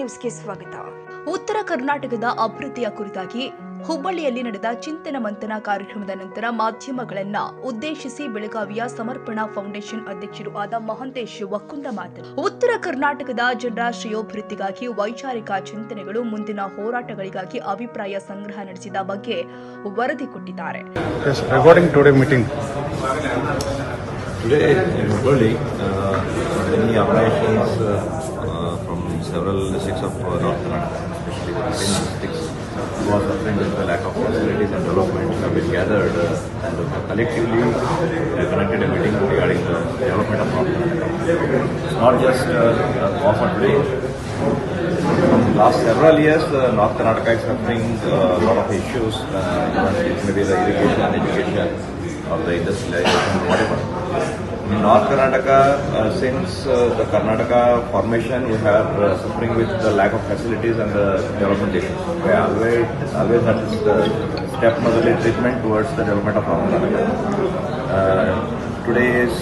ನ್ಯೂಸ್ಗೆ ಸ್ವಾಗತ. ಉತ್ತರ ಕರ್ನಾಟಕದ ಅಭಿವೃದ್ಧಿಯ ಕುರಿತಾಗಿ ಹುಬ್ಬಳ್ಳಿಯಲ್ಲಿ ನಡೆದ ಚಿಂತನ ಮಂಥನ ಕಾರ್ಯಕ್ರಮದ ನಂತರ ಮಾಧ್ಯಮಗಳನ್ನ ಉದ್ದೇಶಿಸಿ ಬೆಳಗಾವಿಯ ಸಮರ್ಪಣಾ ಫೌಂಡೇಶನ್ ಅಧ್ಯಕ್ಷರು ಆದ ಮಹಂತೇಶ್ ವಕ್ಕುಂದ ಮಾತನಾಡಿ, ಉತ್ತರ ಕರ್ನಾಟಕದ ಜನರ ಶ್ರೇಯೋಭಿವೃದ್ಧಿಗಾಗಿ ವೈಚಾರಿಕ ಚಿಂತನೆಗಳು, ಮುಂದಿನ ಹೋರಾಟಗಳಿಗಾಗಿ ಅಭಿಪ್ರಾಯ ಸಂಗ್ರಹ ನಡೆಸಿದ ಬಗ್ಗೆ ವರದಿ ಕೊಟ್ಟಿದ್ದಾರೆ. Today in Hubballi, many organizations from several districts of North Karnataka, especially the 10 districts, who are suffering with the lack of facilities and development, have been gathered and collectively conducted a meeting regarding the development of North Karnataka. It's not just offered today. From the last several years, North Karnataka is suffering a lot of issues, maybe the irrigation, education, or the industrialization, whatever. In North Karnataka, since the Karnataka formation, we are suffering with the lack of facilities and the development issues. We always that is the step-motherly treatment towards the development of North Karnataka. Today's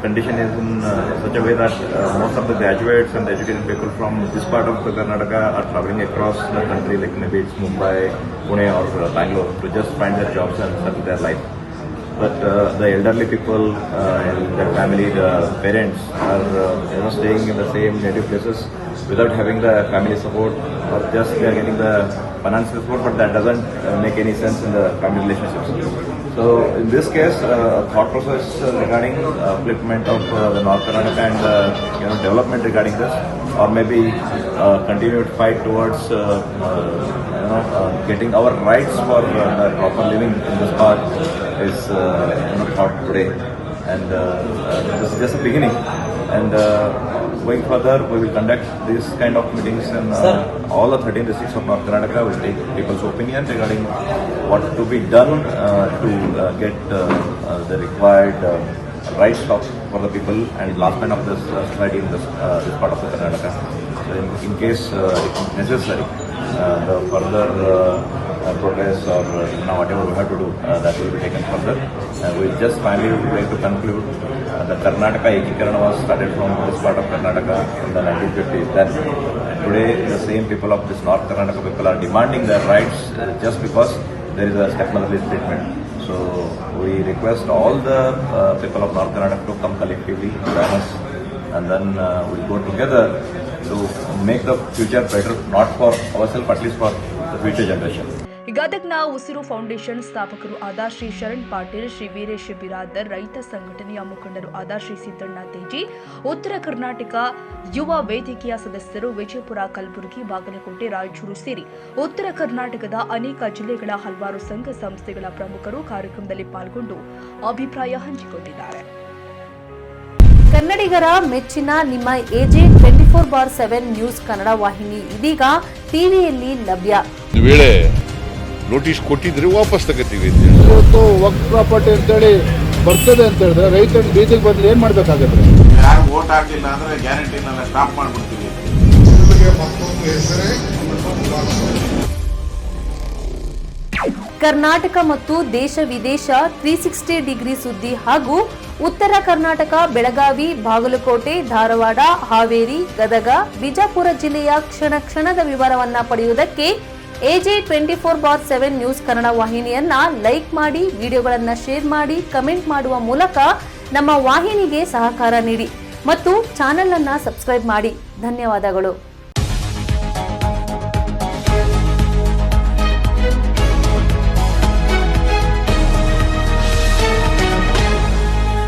condition is in such a way that most of the graduates and the educated people from this part of the Karnataka are traveling across the country, like maybe it's Mumbai, Pune or Bangalore, to just find their jobs and settle their life. But the elderly people, their family, the parents are staying in the same native places without having the family support, or just they are getting the financial support, but that doesn't make any sense in the family relationships. So in this case, thought process regarding upliftment of the North Karnataka and development regarding this, or maybe continued fight towards getting our rights for proper living in this part is thought today, and this is just a beginning. And going further, we will conduct this kind of meetings in all the 13 districts of North Karnataka. We will take people's opinion regarding what to be done to get the required rights for the people and last man of this society in this part of the Karnataka. So in case it is necessary, the further protest or whatever we have to do, that will be taken further. We just finally would like to conclude the Karnataka Ekikarana was started from this part of Karnataka in the 1950s. Then today the same people of this North Karnataka people are demanding their rights just because there is a stepmotherly treatment. So we request all the people of North Karnataka to come collectively, join us, and then we'll go together to make the future better, not for ourselves, at least for the future generation. ಗದಗ್ನ ಉಸಿರು foundation ಸ್ಥಾಪಕರು ಆದ ಶ್ರೀ ಶರಣ್ ಪಾಟೀಲ್, ಶ್ರೀ ವೀರೇಶ್ ಬಿರಾದರ್, ರೈತ ಸಂಘಟನೆಯ ಮುಖಂಡರು ಆದ ಶ್ರೀ ಸಿದ್ದಣ್ಣ ತೇಜಿ, ಉತ್ತರ ಕರ್ನಾಟಕ ಯುವ ವೇದಿಕೆಯ ಸದಸ್ಯರು ವಿಜಯಪುರ, ಕಲಬುರಗಿ, ಬಾಗಲಕೋಟೆ, ರಾಯಚೂರು ಸೇರಿ ಉತ್ತರ ಕರ್ನಾಟಕದ ಅನೇಕ ಜಿಲ್ಲೆಗಳ ಹಲವಾರು ಸಂಘ ಸಂಸ್ಥೆಗಳ ಪ್ರಮುಖರು ಕಾರ್ಯಕ್ರಮದಲ್ಲಿ ಪಾಲ್ಗೊಂಡು ಅಭಿಪ್ರಾಯ ಹಂಚಿಕೊಂಡಿದ್ದಾರೆ. ಕನ್ನಡಿಗರ ಮೆಚ್ಚಿನ ನಿಮ್ಮ ಎಜೆ 24/7 ನ್ಯೂಸ್ ಕನ್ನಡ ವಾಹಿನಿ ಇದೀಗ ಟಿವಿಯಲ್ಲಿ ಲಭ್ಯ. ನೋಟಿಸ್ ಕೊಟ್ಟಿದ್ರೆ ವಾಪಸ್ ತಗೋತೀವಿ. ಇವತ್ತು ವಕ್ಫ್ ಪ್ರಾಪರ್ಟಿ ಅಂತೇಳಿ ಬರ್ತದೆ ಅಂತ ಹೇಳಿದ್ರೆ ರೈತರು ಬೀದಿಗೆ ಬಂದ್ರೆ ಏನ್ ಮಾಡ್ಬೇಕಾಗತ್ತೆ? ಯಾರು ವೋಟ್ ಹಾಕಿಲ್ಲ ಅಂದ್ರೆ ಗ್ಯಾರಂಟಿನೆಲ್ಲ ಸ್ಟಾಪ್ ಮಾಡ್ಬಿಡ್ತೀವಿ. ಕರ್ನಾಟಕ ಮತ್ತು ದೇಶ ವಿದೇಶ 360 ಡಿಗ್ರಿ ಸುದ್ದಿ ಹಾಗೂ ಉತ್ತರ ಕರ್ನಾಟಕ, ಬೆಳಗಾವಿ, ಬಾಗಲಕೋಟೆ, ಧಾರವಾಡ, ಹಾವೇರಿ, ಗದಗ, ಬಿಜಾಪುರ ಜಿಲ್ಲೆಯ ಕ್ಷಣ ಕ್ಷಣದ ವಿವರವನ್ನ ಪಡೆಯುವುದಕ್ಕೆ ಎಜೆ 24/7 ನ್ಯೂಸ್ ಕನ್ನಡ ವಾಹಿನಿಯನ್ನ ಲೈಕ್ ಮಾಡಿ, ವಿಡಿಯೋಗಳನ್ನ ಶೇರ್ ಮಾಡಿ, ಕಮೆಂಟ್ ಮಾಡುವ ಮೂಲಕ ನಮ್ಮ ವಾಹಿನಿಗೆ ಸಹಕಾರ ನೀಡಿ ಮತ್ತು ಚಾನೆಲ್ ಅನ್ನ ಸಬ್ಸ್ಕ್ರೈಬ್ ಮಾಡಿ. ಧನ್ಯವಾದಗಳು.